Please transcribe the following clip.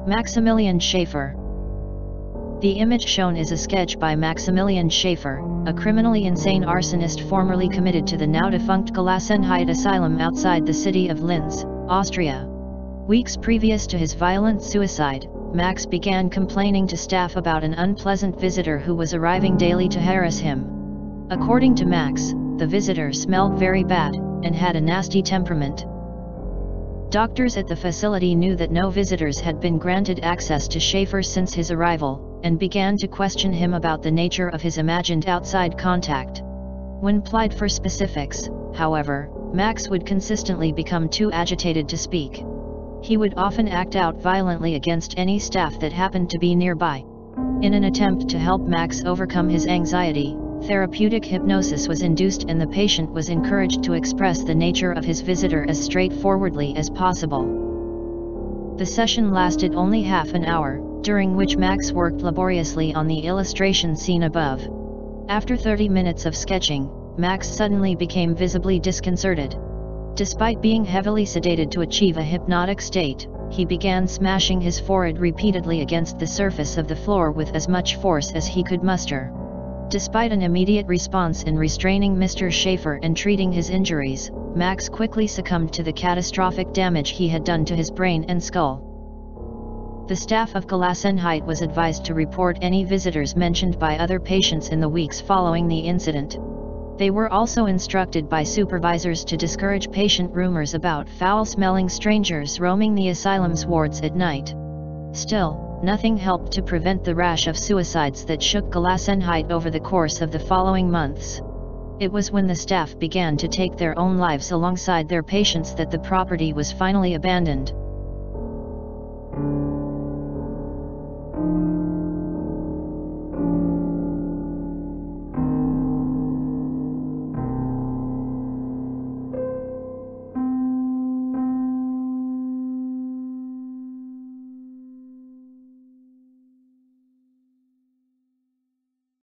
Maximilian Schäfer. The image shown is a sketch by Maximilian Schäfer, a criminally insane arsonist formerly committed to the now-defunct Gelassenheit Asylum outside the city of Linz, Austria. Weeks previous to his violent suicide, Max began complaining to staff about an unpleasant visitor who was arriving daily to harass him. According to Max, the visitor smelled very bad, and had a nasty temperament. Doctors at the facility knew that no visitors had been granted access to Schäfer since his arrival, and began to question him about the nature of his imagined outside contact. When plied for specifics, however, Max would consistently become too agitated to speak. He would often act out violently against any staff that happened to be nearby. In an attempt to help Max overcome his anxiety, therapeutic hypnosis was induced and the patient was encouraged to express the nature of his visitor as straightforwardly as possible. The session lasted only half an hour, during which Max worked laboriously on the illustration seen above. After 30 minutes of sketching, Max suddenly became visibly disconcerted. Despite being heavily sedated to achieve a hypnotic state, he began smashing his forehead repeatedly against the surface of the floor with as much force as he could muster. Despite an immediate response in restraining Mr. Schäfer and treating his injuries, Max quickly succumbed to the catastrophic damage he had done to his brain and skull. The staff of Gelassenheit was advised to report any visitors mentioned by other patients in the weeks following the incident. They were also instructed by supervisors to discourage patient rumors about foul-smelling strangers roaming the asylum's wards at night. Still, nothing helped to prevent the rash of suicides that shook Gelassenheit over the course of the following months. It was when the staff began to take their own lives alongside their patients that the property was finally abandoned.